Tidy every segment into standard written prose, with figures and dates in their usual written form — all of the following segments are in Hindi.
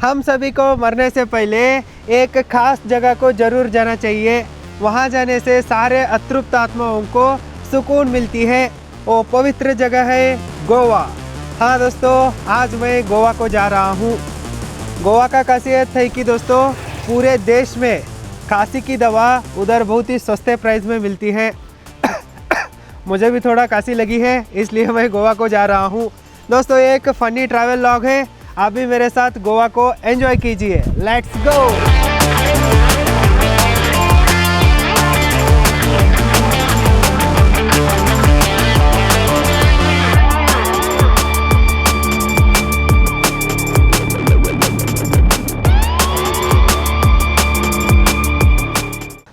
हम सभी को मरने से पहले एक खास जगह को जरूर जाना चाहिए। वहाँ जाने से सारे अतृप्त आत्माओं को सुकून मिलती है। वो पवित्र जगह है गोवा। हाँ दोस्तों, आज मैं गोवा को जा रहा हूँ। गोवा का खासियत है कि दोस्तों पूरे देश में खांसी की दवा उधर बहुत ही सस्ते प्राइस में मिलती है। मुझे भी थोड़ा खांसी लगी है, इसलिए मैं गोवा को जा रहा हूँ। दोस्तों ये एक फ़नी ट्रैवल लॉग है, आप भी मेरे साथ गोवा को एंजॉय कीजिए। Let's go.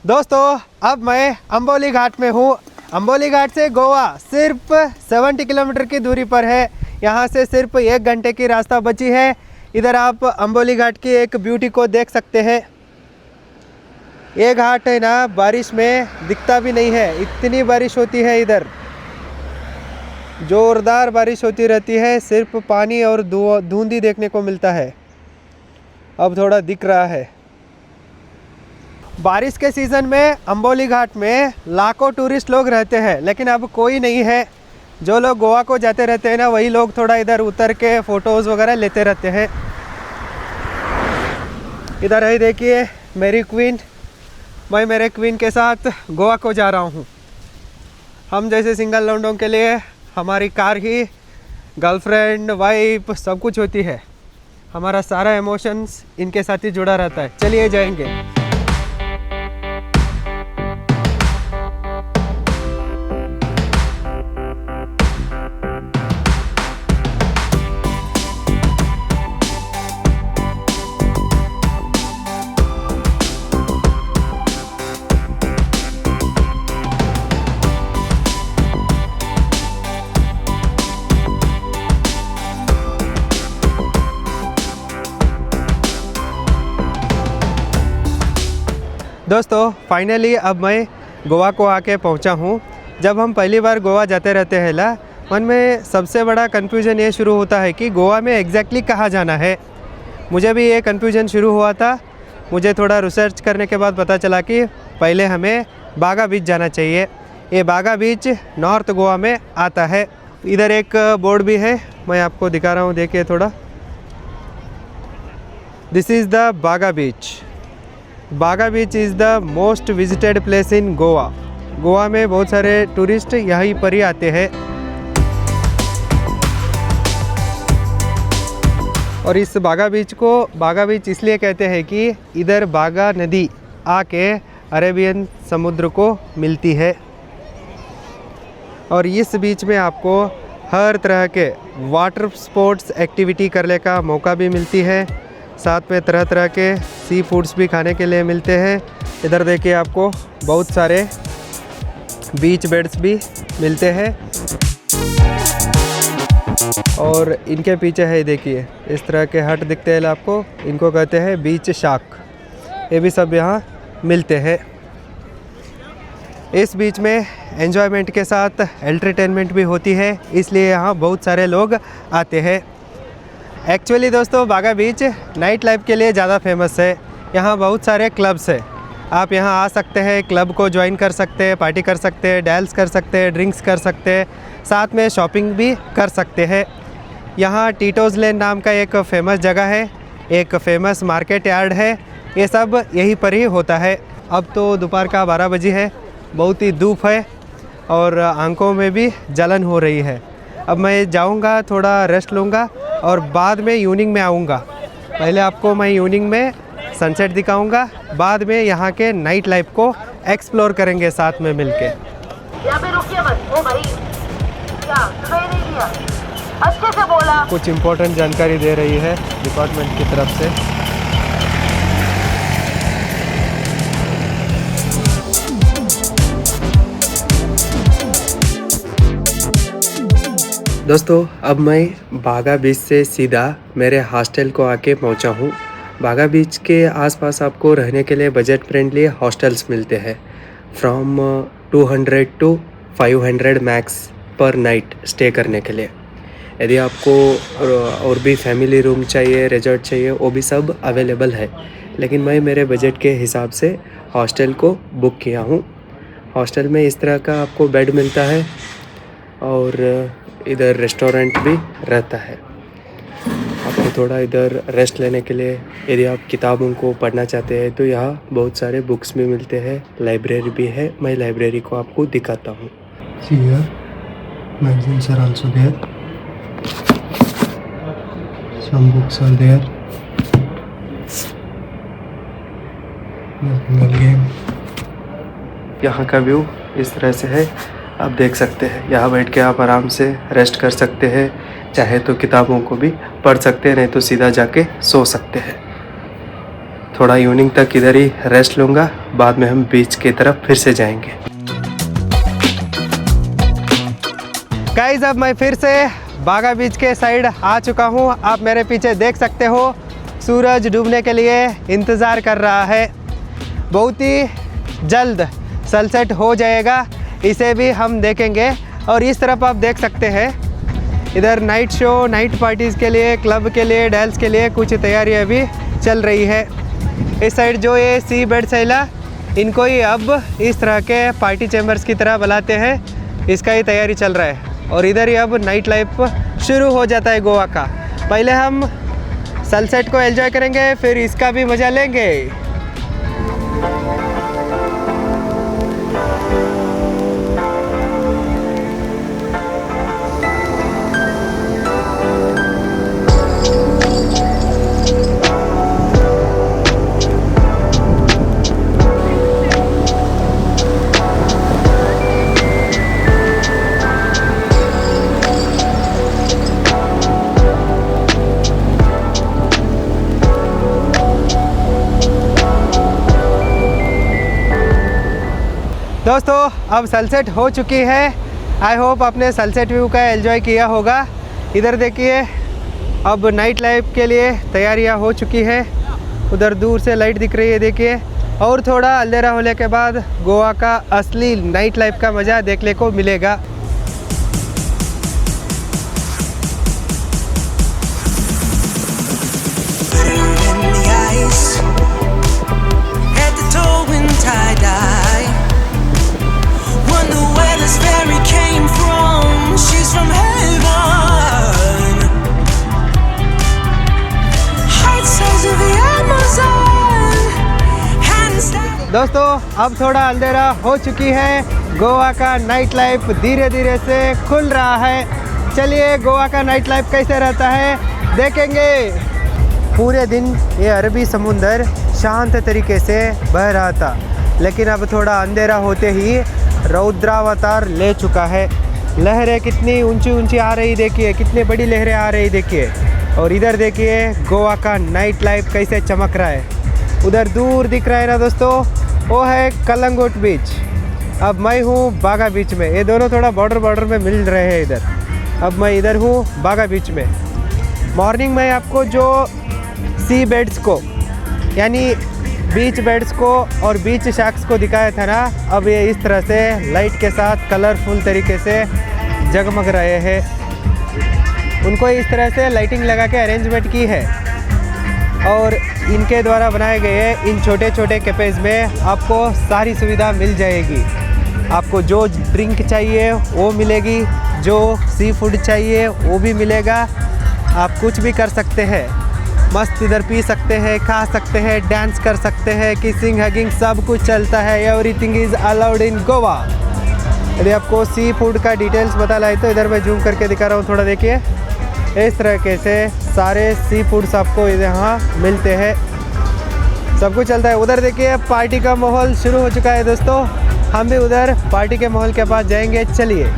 दोस्तों अब मैं अंबोली घाट में हूँ। अंबोली घाट से गोवा सिर्फ 70 किलोमीटर की दूरी पर है। यहाँ से सिर्फ 1 घंटे की रास्ता बची है। इधर आप अंबोली घाट की एक ब्यूटी को देख सकते हैं। ये घाट है ना, बारिश में दिखता भी नहीं है, इतनी बारिश होती है इधर, ज़ोरदार बारिश होती रहती है। सिर्फ पानी और धुंध ही देखने को मिलता है। अब थोड़ा दिख रहा है। बारिश के सीज़न में अंबोली घाट में लाखों टूरिस्ट लोग रहते हैं, लेकिन अब कोई नहीं है। जो लोग गोवा को जाते रहते हैं ना, वही लोग थोड़ा इधर उतर के फ़ोटोज़ वगैरह लेते रहते हैं। इधर है देखिए मेरी क्वीन। मैं मेरे क्वीन के साथ गोवा को जा रहा हूँ। हम जैसे सिंगल लौंडों के लिए हमारी कार ही गर्लफ्रेंड वाइफ सब कुछ होती है। हमारा सारा इमोशंस इनके साथ ही जुड़ा रहता है। चलिए जाएंगे। दोस्तों फाइनली अब मैं गोवा को आके पहुंचा हूं। जब हम पहली बार गोवा जाते रहते हैं ना, मन में सबसे बड़ा कन्फ्यूज़न ये शुरू होता है कि गोवा में एग्जैक्टली कहाँ जाना है। मुझे भी ये कन्फ्यूज़न शुरू हुआ था। मुझे थोड़ा रिसर्च करने के बाद पता चला कि पहले हमें बागा बीच जाना चाहिए। ये बागा बीच नॉर्थ गोवा में आता है। इधर एक बोर्ड भी है, मैं आपको दिखा रहा हूँ, देखिए थोड़ा। दिस इज़ द बागा बीच। बागा बीच is the most visited place in Goa. Goa में बहुत सारे टूरिस्ट यहीं पर ही आते हैं। और इस बागा बीच को बागा बीच इसलिए कहते हैं कि इधर बागा नदी आके अरेबियन समुद्र को मिलती है। और इस बीच में आपको हर तरह के वाटर स्पोर्ट्स एक्टिविटी करने का मौका भी मिलती है। साथ में तरह तरह के सी फूड्स भी खाने के लिए मिलते हैं। इधर देखिए आपको बहुत सारे बीच बेड्स भी मिलते हैं। और इनके पीछे है देखिए इस तरह के हट दिखते हैं आपको, इनको कहते हैं बीच शाक। ये भी सब यहाँ मिलते हैं। इस बीच में एंजॉयमेंट के साथ एंटरटेनमेंट भी होती है, इसलिए यहाँ बहुत सारे लोग आते हैं। एक्चुअली दोस्तों बागा बीच नाइट लाइफ के लिए ज़्यादा फेमस है। यहाँ बहुत सारे क्लब्स हैं। आप यहाँ आ सकते हैं, क्लब को ज्वाइन कर सकते हैं, पार्टी कर सकते हैं, डांस कर सकते हैं, ड्रिंक्स कर सकते हैं, साथ में शॉपिंग भी कर सकते हैं। यहाँ टीटोज़ लेन नाम का एक फ़ेमस जगह है, एक फ़ेमस मार्केट यार्ड है। ये सब यहीं पर ही होता है। अब तो दोपहर का 12 बजे है, बहुत ही धूप है और आंखों में भी जलन हो रही है। अब मैं जाऊँगा, थोड़ा रेस्ट लूँगा और बाद में इवनिंग में आऊँगा। पहले आपको मैं इवनिंग में सनसेट दिखाऊंगा, बाद में यहाँ के नाइट लाइफ को एक्सप्लोर करेंगे साथ में मिलके। यहाँ पे रुकिए मत। ओ भाई, क्या सुनाई नहीं दिया? अच्छे से बोला। कुछ इम्पोर्टेंट जानकारी दे रही है डिपार्टमेंट की तरफ से। दोस्तों अब मैं बागा बीच से सीधा मेरे हॉस्टल को आके पहुंचा हूं। बागा बीच के आसपास आपको रहने के लिए बजट फ्रेंडली हॉस्टल्स मिलते हैं। फ्रॉम 200 to 500 मैक्स पर नाइट स्टे करने के लिए। यदि आपको और भी फैमिली रूम चाहिए, रिजॉर्ट चाहिए, वो भी सब अवेलेबल है। लेकिन मैं मेरे बजट के हिसाब से हॉस्टल को बुक किया हूँ। हॉस्टल में इस तरह का आपको बेड मिलता है और इधर रेस्टोरेंट भी रहता है। आपको थोड़ा इधर रेस्ट लेने के लिए यदि आप किताबों को पढ़ना चाहते हैं तो यहाँ बहुत सारे बुक्स भी मिलते हैं, लाइब्रेरी भी है। मैं लाइब्रेरी को आपको दिखाता हूँ। Here, magazines are also there. Some books are there. Game. यहाँ का व्यू इस तरह से है, आप देख सकते हैं। यहाँ बैठ के आप आराम से रेस्ट कर सकते हैं। चाहे तो किताबों को भी पढ़ सकते हैं, नहीं तो सीधा जाके सो सकते हैं। थोड़ा इवनिंग तक इधर ही रेस्ट लूँगा, बाद में हम बीच की तरफ फिर से जाएंगे। गाइस, अब मैं फिर से बागा बीच के साइड आ चुका हूँ। आप मेरे पीछे देख सकते हो, सूरज डूबने के लिए इंतज़ार कर रहा है। बहुत ही जल्द सनसेट हो जाएगा, इसे भी हम देखेंगे। और इस तरफ आप देख सकते हैं, इधर नाइट शो, नाइट पार्टीज़ के लिए, क्लब के लिए, डांस के लिए कुछ तैयारियां भी चल रही है। इस साइड जो ये सी बेड्स है, इनको ही अब इस तरह के पार्टी चैम्बर्स की तरह बुलाते हैं। इसका ही तैयारी चल रहा है और इधर ही अब नाइट लाइफ शुरू हो जाता है गोवा का। पहले हम सनसेट को एंजॉय करेंगे, फिर इसका भी मज़ा लेंगे। दोस्तों, अब सनसेट हो चुकी है। आई होप आपने सनसेट व्यू का एंजॉय किया होगा। इधर देखिए, अब नाइट लाइफ के लिए तैयारियां हो चुकी है। उधर दूर से लाइट दिख रही है, देखिए। और थोड़ा अंधेरा होने के बाद गोवा का असली नाइट लाइफ का मज़ा देखने को मिलेगा। दोस्तों, अब थोड़ा अंधेरा हो चुकी है। गोवा का नाइट लाइफ धीरे धीरे से खुल रहा है। चलिए गोवा का नाइट लाइफ कैसे रहता है देखेंगे। पूरे दिन ये अरबी समुंदर शांत तरीके से बह रहा था, लेकिन अब थोड़ा अंधेरा होते ही रौद्रावतार ले चुका है। लहरें कितनी ऊंची ऊंची आ रही देखिए, कितनी बड़ी लहरें आ रही देखिए। और इधर देखिए गोवा का नाइट लाइफ कैसे चमक रहा है। उधर दूर दिख रहा है ना दोस्तों, वो है कलंगुट बीच। अब मैं हूँ बागा बीच में। ये दोनों थोड़ा बॉर्डर में मिल रहे हैं इधर। अब मैं इधर हूँ बागा बीच में। मॉर्निंग में आपको जो सी बेड्स को, यानी बीच बेड्स को और बीच शैक्स को दिखाया था ना, अब ये इस तरह से लाइट के साथ कलरफुल तरीके से जगमग रहे हैं। उनको इस तरह से लाइटिंग लगा के अरेंजमेंट की है और इनके द्वारा बनाए गए इन छोटे छोटे कैफ़ेज़ में आपको सारी सुविधा मिल जाएगी। आपको जो ड्रिंक चाहिए वो मिलेगी, जो सी फूड चाहिए वो भी मिलेगा। आप कुछ भी कर सकते हैं, मस्त इधर पी सकते हैं, खा सकते हैं, डांस कर सकते हैं, किसिंग हगिंग सब कुछ चलता है। Everything is allowed in Goa. यदि आपको सी फूड का डिटेल्स बता लाए तो इधर मैं जूम करके दिखा रहा हूँ, थोड़ा देखिए। इस तरीके से सारे सी फूड्स आपको यहाँ मिलते हैं, सब कुछ चलता है। उधर देखिए पार्टी का माहौल शुरू हो चुका है दोस्तों। हम भी उधर पार्टी के माहौल के पास जाएंगे, चलिए।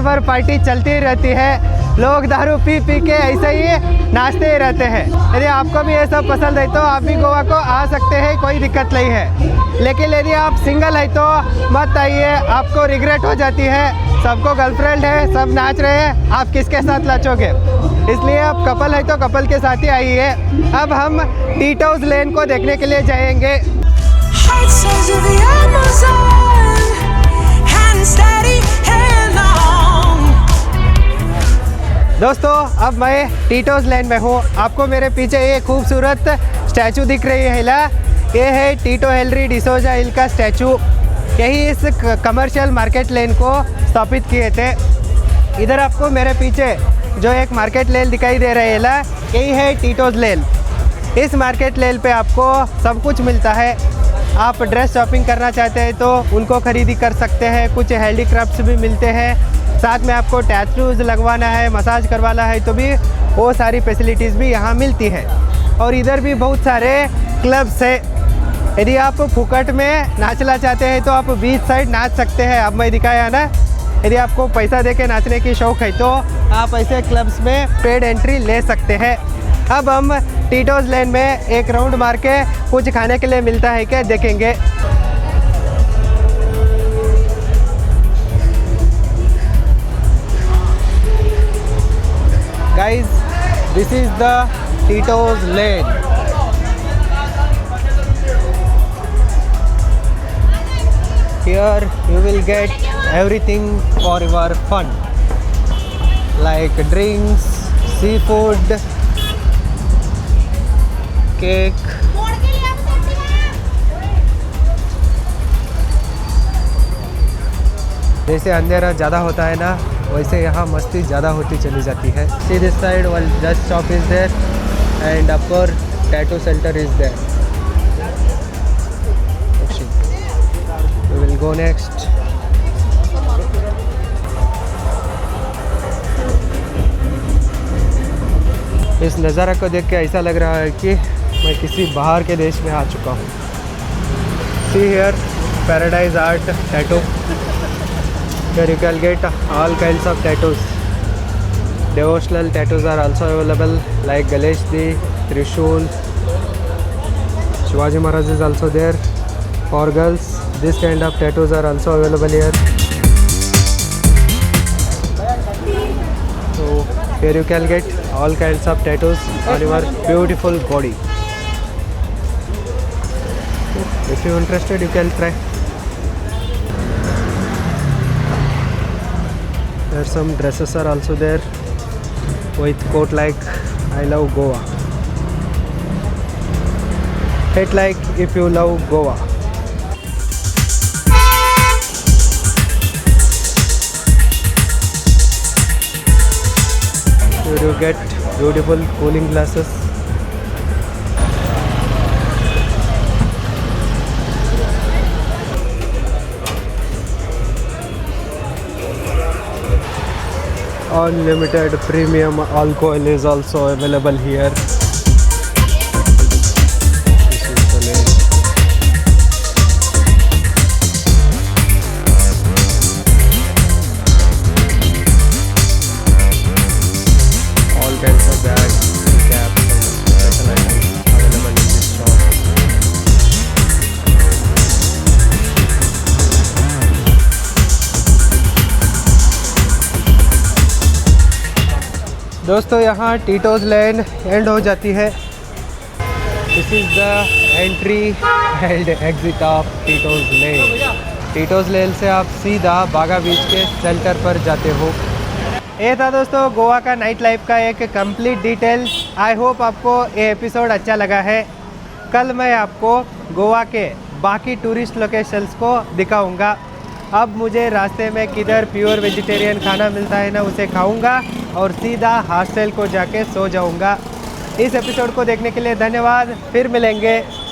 भर पार्टी चलती ही रहती है। लोग दारू पी पी के ऐसे ही नाचते ही रहते हैं। यदि आपको भी ये सब पसंद है तो आप भी गोवा को आ सकते हैं, कोई दिक्कत नहीं है। लेकिन यदि आप सिंगल है तो मत आइए, आपको रिग्रेट हो जाती है। सबको गर्लफ्रेंड है, सब नाच रहे हैं, आप किसके साथ नाचोगे? इसलिए आप कपल है तो कपल के साथ ही आइए। अब हम टीटोज लेन को देखने के लिए जाएंगे। दोस्तों अब मैं टीटोज लेन में हूँ। आपको मेरे पीछे ये खूबसूरत स्टैचू दिख रही है हिला, ये है टीटो हेनरी डिसोजा हिल का स्टैचू। यही इस कमर्शियल मार्केट लेन को स्थापित किए थे। इधर आपको मेरे पीछे जो एक मार्केट लेन दिखाई दे रहा है हिला, यही है टीटोज लेन। इस मार्केट लेन पे आपको सब कुछ मिलता है। आप ड्रेस शॉपिंग करना चाहते हैं तो उनको खरीदी कर सकते हैं। कुछ हैंडीक्राफ्ट्स भी मिलते हैं। साथ में आपको टैटूज लगवाना है, मसाज करवाना है तो भी वो सारी फैसिलिटीज़ भी यहाँ मिलती है। और इधर भी बहुत सारे क्लब्स है। यदि आप फुकट में नाचना चाहते हैं तो आप बीच साइड नाच सकते हैं। अब मैं दिखाया ना, यदि आपको पैसा दे के नाचने की शौक़ है तो आप ऐसे क्लब्स में पेड एंट्री ले सकते हैं। अब हम टीटोज लेन में एक राउंड मार के कुछ खाने के लिए मिलता है क्या देखेंगे। Guys, this is the Tito's Lane. Here you will get everything for your fun, like drinks, seafood, cake. जैसे अंधेरा ज़्यादा होता है ना, वैसे यहाँ मस्ती ज़्यादा होती चली जाती है। See this side, one dress shop is there and upper tattoo center is there. Okay. We will go next. इस नज़ारा को देख के ऐसा लग रहा है कि मैं किसी बाहर के देश में आ चुका हूँ। See here, Paradise Art Tattoo. Here you can get all kinds of tattoos. Devotional tattoos are also available like Galeshdi, Trishul, Shivaji Maharaj is also there. For girls, this kind of tattoos are also available here. So here you can get all kinds of tattoos on your beautiful body. If you are interested, you can try. There some dresses are also there with quote like I love Goa. Hit like if you love Goa. Here you get beautiful cooling glasses. Unlimited premium alcohol is also available here. This is the lane. All kinds of bags, caps and special items available in this shop. दोस्तों यहाँ टीटोज लेन एंड हो जाती है। This is the entry and exit of Tito's lane. Tito's lane से आप सीधा बागा बीच के सेंटर पर जाते हो। ये था दोस्तों गोवा का नाइट लाइफ का एक कंप्लीट डिटेल। आई होप आपको ये एपिसोड अच्छा लगा है। कल मैं आपको गोवा के बाकी टूरिस्ट लोकेशंस को दिखाऊंगा। अब मुझे रास्ते में किधर प्योर वेजिटेरियन खाना मिलता है ना, उसे खाऊंगा और सीधा हॉस्टल को जाके सो जाऊंगा। इस एपिसोड को देखने के लिए धन्यवाद। फिर मिलेंगे।